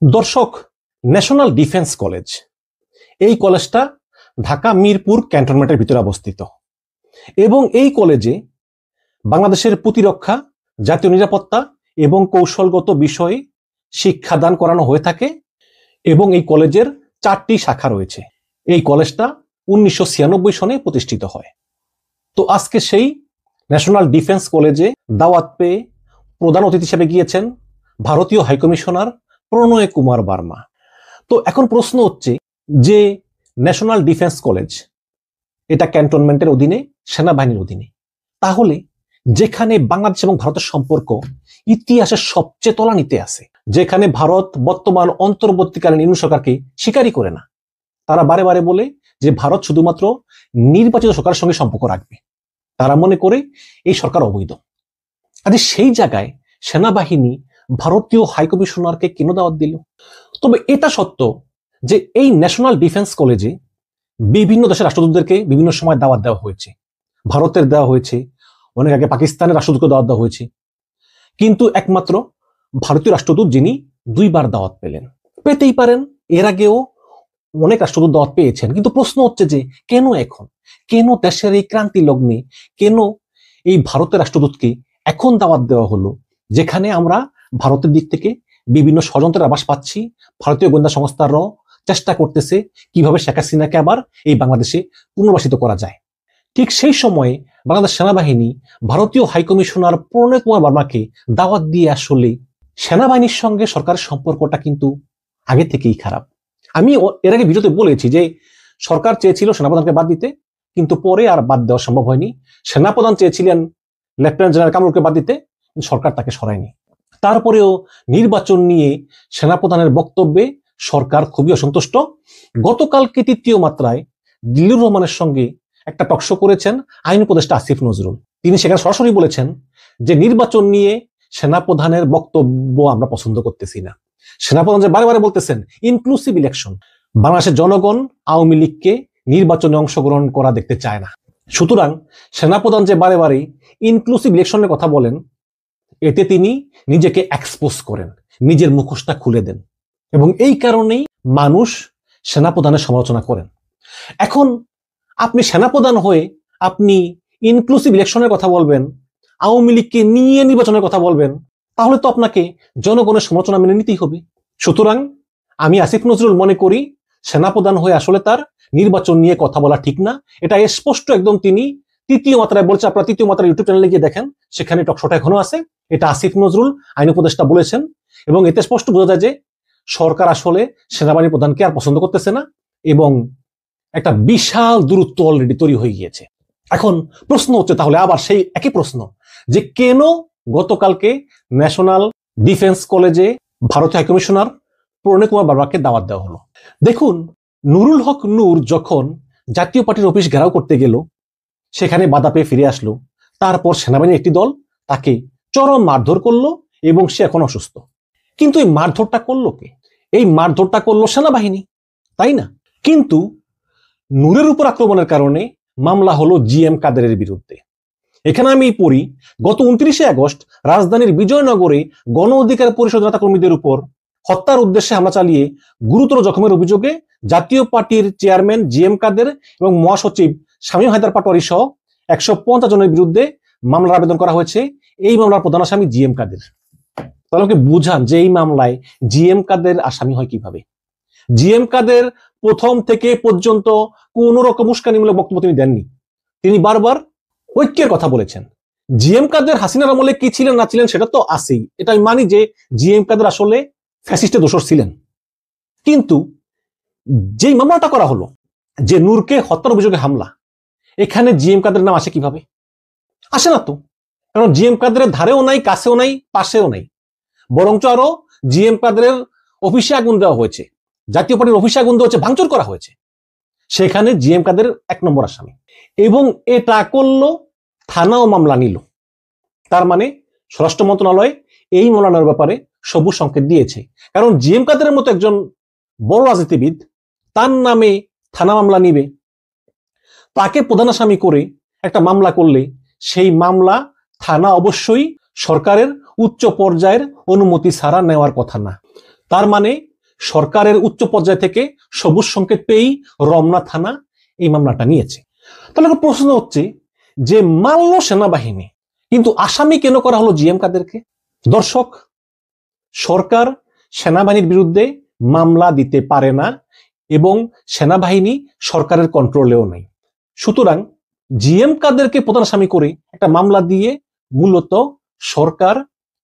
দর্শক, national defence college, এই কলেজটা ঢাকা মিরপুর ক্যান্টনমেন্টের ভিতরে অবস্থিত এবং এই কলেজে বাংলাদেশের প্রতিরক্ষা, জাতীয় নিরাপত্তা এবং কৌশলগত বিষয়ে শিক্ষাদান করানো হয়ে থাকে এবং এই কলেজের 4টি শাখা রয়েছে। এই কলেজটা 1996 সনে প্রতিষ্ঠিত হয়। তো আজকে সেই ন্যাশনাল ডিফেন্স কলেজে দাওয়াত পেয়ে প্রধান অতিথি হিসেবে গিয়েছেন ভারতীয় হাইকমিশনার প্রণয় কুমার বার্মা। তো এখন প্রশ্ন হচ্ছে যে ন্যাশনাল ডিফেন্স কলেজ এটা ক্যান্টনমেন্টের অধীনে, সেনাবাহিনীর অধীনে, তাহলে যেখানে বাংলাদেশ এবং ভারতের সম্পর্ক ইতিহাসের সবচেয়ে তলানিতে আছে, যেখানে ভারত বর্তমান অন্তর্বর্তীকালীন ইউনিট সরকারকে স্বীকারই করে না, তারা বারে বারে বলে যে ভারত শুধুমাত্র নির্বাচিত সরকারের সঙ্গে সম্পর্ক রাখবে, তারা মনে করে এই সরকার অবৈধ। আজ সেই জায়গায় সেনাবাহিনী ভারতীয় হাইকমিশনারকে কেন দাওয়াত দিল? তবে এটা সত্য যে এই ন্যাশনাল ডিফেন্স কলেজে বিভিন্ন দেশের রাষ্ট্রদূতদেরকে বিভিন্ন সময় দাওয়াত দেওয়া হয়েছে। ভারতের দেওয়া হয়েছে, অনেক আগে পাকিস্তানের রাষ্ট্রদূতকে দাওয়াত দেওয়া হয়েছে, কিন্তু একমাত্র ভারতীয় রাষ্ট্রদূত যিনি 2বার দাওয়াত পেলেন। পেতেই পারেন, এর আগেও অনেক রাষ্ট্রদূত দাওয়াত পেয়েছেন, কিন্তু প্রশ্ন হচ্ছে যে কেন এখন, কেন দেশের এই ক্রান্তি লগ্নে কেন এই ভারতের রাষ্ট্রদূতকে এখন দাওয়াত দেওয়া হলো, যেখানে আমরা ভারতের দিক থেকে বিভিন্ন ষড়যন্ত্রের আভাস পাচ্ছি। ভারতীয় গোয়েন্দা সংস্থারাও চেষ্টা করতেছে কিভাবে শেখ হাসিনাকে আবার এই বাংলাদেশে পুনর্বাসিত করা যায়। ঠিক সেই সময়ে বাংলাদেশ সেনাবাহিনী ভারতীয় হাইকমিশনার প্রণয় কুমার বার্মাকে দাওয়াত দিয়ে আসলে সেনাবাহিনীর সঙ্গে সরকারের সম্পর্কটা কিন্তু আগে থেকেই খারাপ। আমি এর আগে ভিডিওতে বলেছি যে সরকার চেয়েছিল সেনাপ্রধানকে বাদ দিতে, কিন্তু পরে আর বাদ দেওয়া সম্ভব হয়নি। সেনাপ্রধান চেয়েছিলেন লেফটেন্যান্ট জেনারেল কামরুলকে বাদ দিতে, সরকার তাকে সরায়নি। তারপরেও নির্বাচন নিয়ে সেনাপ্রধানের বক্তব্যে সরকার খুবই অসন্তুষ্ট। গতকালকে 3য় মাত্রায় দিলুর রহমানের সঙ্গে একটা টকশো করেছেন আইন উপদেষ্টা আসিফ নজরুল। তিনি সেখানে সরাসরি বলেছেন যে নির্বাচন নিয়ে সেনাপ্রধানের বক্তব্য আমরা পছন্দ করতেছি না। সেনাপ্রধান যে বারে বারে বলতেছেন ইনক্লুসিভ ইলেকশন, বাংলাদেশের জনগণ আওয়ামী লীগকে নির্বাচনে অংশগ্রহণ করা দেখতে চায় না। সুতরাং সেনাপ্রধান যে বারে বারে ইনক্লুসিভ ইলেকশনের কথা বলেন, এতে তিনি নিজেকে এক্সপোজ করেন, নিজের মুখোশটা খুলে দেন, এবং এই কারণেই মানুষ সেনাপ্রধানের সমালোচনা করেন। এখন আপনি সেনাপ্রধান হয়ে আপনি ইনক্লুসিভ ইলেকশনের কথা বলবেন, আওয়ামী লীগকে নিয়ে নির্বাচনের কথা বলবেন, তাহলে তো আপনাকে জনগণের সমালোচনা মেনে নিতেই হবে। সুতরাং আমি আসিফ নজরুল মনে করি সেনাপ্রধান হয়ে আসলে তার নির্বাচন নিয়ে কথা বলা ঠিক না। এটা স্পষ্ট একদম তিনি 3য় মাত্রায় বলছে। আপনারা 3য় মাত্রায় ইউটিউব চ্যানেলে গিয়ে দেখেন, সেখানে টকশোটা এখনো আছে। এটা আসিফ নজরুল আইন উপদেষ্টা বলেছেন, এবং এতে স্পষ্ট বোঝা যায় যে সরকার আসলে সেনাবাহিনী প্রধানকে আর পছন্দ করতেছে না, এবং একটা বিশাল দূরত্ব অলরেডি তৈরি হয়ে গিয়েছে। এখন প্রশ্ন হচ্ছে তাহলে আবার সেই একই প্রশ্ন, যে কেন গতকালকে ন্যাশনাল ডিফেন্স কলেজে ভারতীয় হাইকমিশনার প্রণয় কুমার বার্মাকে দাওয়াত দেওয়া হলো? দেখুন, নুরুল হক নূর যখন জাতীয় পার্টির অফিস ঘেরাও করতে গেল, সেখানে বাধা পেয়ে ফিরে আসলো। তারপর সেনাবাহিনীর একটি দল তাকে চরম মারধর করলো এবং সে এখন অসুস্থ। কিন্তু এই মারধরটা করলো কে? এই মারধরটা করলো সেনাবাহিনী, তাই না? কিন্তু নূরের উপর আক্রমণের কারণে মামলা হলো জিএম কাদেরের বিরুদ্ধে। এখানে আমি পড়ি, গত 29শে আগস্ট রাজধানীর বিজয়নগরে গণ অধিকার পরিষদ নেতা কর্মীদের উপর হত্যার উদ্দেশ্যে হামলা চালিয়ে গুরুতর জখমের অভিযোগে জাতীয় পার্টির চেয়ারম্যান জিএম কাদের এবং মহাসচিব শামীম হায়দার পাটোয়ারি সহ 150 জনের বিরুদ্ধে মামলার আবেদন করা হয়েছে। এই মামলার প্রধান আসামি জিএম কাদের। তাহলে আমাকে বুঝান যে এই মামলায় জিএম কাদের আসামি হয় কিভাবে? জিএম কাদের প্রথম থেকে পর্যন্ত কোন রকম উস্কানিমূলক বক্তব্য তিনি দেননি। তিনি বারবার ঐক্যের কথা বলেছেন। জিএম কাদের হাসিনার আমলে কি ছিলেন না ছিলেন সেটা তো আছেই, এটা আমি মানি যে জিএম কাদের আসলে ফ্যাসিস্টের দোসর ছিলেন। কিন্তু যেই মামলাটা করা হলো, যে নূরকে হত্যার অভিযোগে হামলা, এখানে জিএম কাদের নাম আসে কিভাবে? আসে না তো, কারণ জিএম কাদের ধারেও নাই, কাছেও নাই, পাশেও নাই। বরঞ্চ আরো জিএম কাদের অফিসে আগুন দেওয়া হয়েছে, জাতীয় পার্টির অফিসে আগুন দেওয়া হয়েছে, ভাঙচুর করা হয়েছে। সেখানে জিএম কাদের 1 নম্বর আসামি, এবং এটা করলো, থানাও মামলা নিল। তার মানে স্বরাষ্ট্র মন্ত্রণালয় এই মামলা নেওয়ার ব্যাপারে সবুজ সংকেত দিয়েছে। কারণ জিএম কাদের মতো একজন বড় রাজনীতিবিদ, তার নামে থানা মামলা নিবে, তাকে প্রধান আসামি করে একটা মামলা করলে সেই মামলা থানা অবশ্যই সরকারের উচ্চ পর্যায়ের অনুমতি ছাড়া নেওয়ার কথা না। তার মানে সরকারের উচ্চ পর্যায় থেকে সবুজ সংকেত পেয়েই রমনা থানা এই মামলাটা নিয়েছে। তাহলে একটা প্রশ্ন হচ্ছে যে মানল সেনাবাহিনী, কিন্তু আসামি কেন করা হলো জিএম কাদেরকে? দর্শক, সরকার সেনাবাহিনীর বিরুদ্ধে মামলা দিতে পারে না এবং সেনাবাহিনী সরকারের কন্ট্রোলেও নাই। সুতরাং জিএম কাদেরকে প্রধান আসামি করে একটা মামলা দিয়ে মূলত সরকার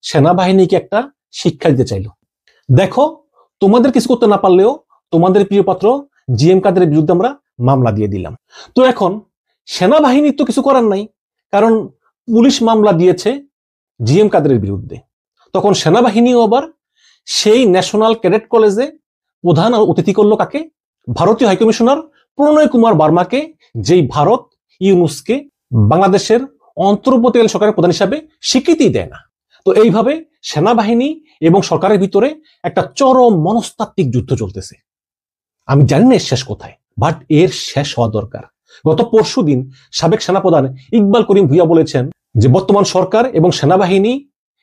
সেনাবাহিনীকে একটা শিক্ষা দিতে চাইল। দেখো, তোমাদের কিছু করতে না পারলেও তোমাদের প্রিয় পাত্র জিএম কাদের বিরুদ্ধে আমরা মামলা দিয়ে দিলাম। তো এখন সেনাবাহিনী তো কিছু করার নাই, কারণ পুলিশ মামলা দিয়েছে জিএম কাদের বিরুদ্ধে। তখন সেনাবাহিনীও আবার সেই ন্যাশনাল ক্যাডেট কলেজে প্রধান অতিথি করলো কাকে? ভারতীয় হাইকমিশনার প্রণয় কুমার বার্মাকে, যেই ভারত ইউনুসকে বাংলাদেশের অন্তর্বর্তীকালীন সরকারের প্রধান হিসাবে স্বীকৃতি দেয় না। তো এইভাবে সেনাবাহিনী এবং সরকারের ভিতরে একটা চরম মনস্তাত্ত্বিক যুদ্ধ চলতেছে। আমি জানি না এর শেষ কোথায়, বাট এর শেষ হওয়া দরকার। গত পরশুদিন সাবেক সেনাপ্রধান ইকবাল করিম ভুইয়া বলেছেন যে বর্তমান সরকার এবং সেনাবাহিনী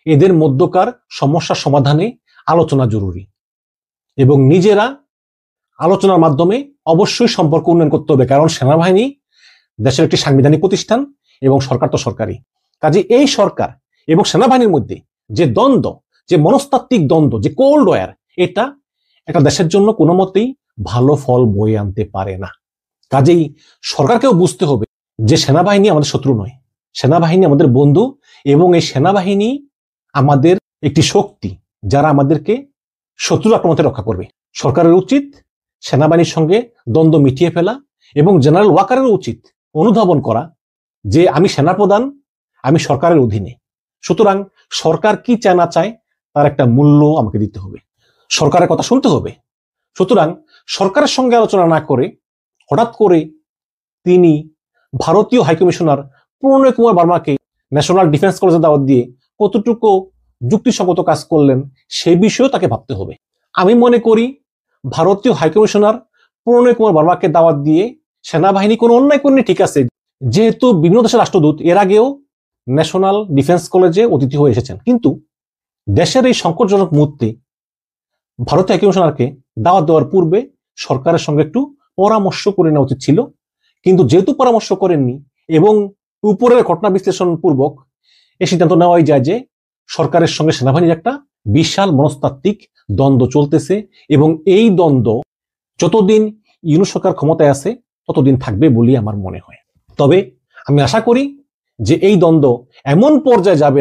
এদের মধ্যকার সমস্যার সমাধানে আলোচনা জরুরি এবং নিজেরা আলোচনার মাধ্যমে অবশ্যই সম্পর্ক উন্নয়ন করতে হবে, কারণ সেনাবাহিনী দেশের একটি সাংবিধানিক প্রতিষ্ঠান এবং সরকার তো সরকারি। কাজে এই সরকার এবং সেনাবাহিনীর মধ্যে যে দ্বন্দ্ব, যে মনস্তাত্ত্বিক দ্বন্দ্ব, যে কোল্ড ওয়ার, এটা একটা দেশের জন্য কোনো মতেই ভালো ফল বয়ে আনতে পারে না। কাজেই সরকারকেও বুঝতে হবে যে সেনাবাহিনী আমাদের শত্রু নয়, সেনাবাহিনী আমাদের বন্ধু এবং এই সেনাবাহিনী আমাদের একটি শক্তি যারা আমাদেরকে শত্রুর আক্রমণ থেকে রক্ষা করবে। সরকারের উচিত সেনাবাহিনীর সঙ্গে দ্বন্দ্ব মিটিয়ে ফেলা এবং জেনারেল ওয়াকারের উচিত অনুধাবন করা যে আমি সেনাপ্রধান, আমি সরকারের অধীনে, সুতরাং সরকার কি চায় না চায় তার একটা মূল্য আমাকে দিতে হবে, সরকারের কথা শুনতে হবে। সুতরাং সরকারের সঙ্গে আলোচনা না করে হঠাৎ করে তিনি ভারতীয় হাইকমিশনার প্রণয় কুমার বার্মাকে ন্যাশনাল ডিফেন্স কলেজে দাওয়াত দিয়ে কতটুকু যুক্তিসঙ্গত কাজ করলেন সে বিষয়েও তাকে ভাবতে হবে। আমি মনে করি ভারতীয় হাইকমিশনার প্রণয় কুমার বার্মাকে দাওয়াত দিয়ে সেনাবাহিনী কোনো অন্যায় করেনি, ঠিক আছে, যেহেতু বিভিন্ন দেশের রাষ্ট্রদূত এর আগেও ন্যাশনাল ডিফেন্স কলেজে অতিথি হয়ে এসেছেন, কিন্তু দেশের এই সংকটজনক মুহূর্তে ভারতীয় হাইকমিশনারকে দাওয়াত দেওয়ার পূর্বে সরকারের সঙ্গে একটু পরামর্শ করে নেওয়া উচিত ছিল। কিন্তু যেহেতু পরামর্শ করেননি এবং উপরের ঘটনা বিশ্লেষণ পূর্বক এই সিদ্ধান্ত নেওয়াই যায় যে সরকারের সঙ্গে সেনাবাহিনীর একটা বিশাল মনস্তাত্ত্বিক দ্বন্দ্ব চলতেছে এবং এই দ্বন্দ্ব যতদিন ইউনূস সরকার ক্ষমতায় আছে ততদিন থাকবে বলেই আমার মনে হয়। তবে আমি আশা করি যে এই দ্বন্দ্ব এমন পর্যায়ে যাবে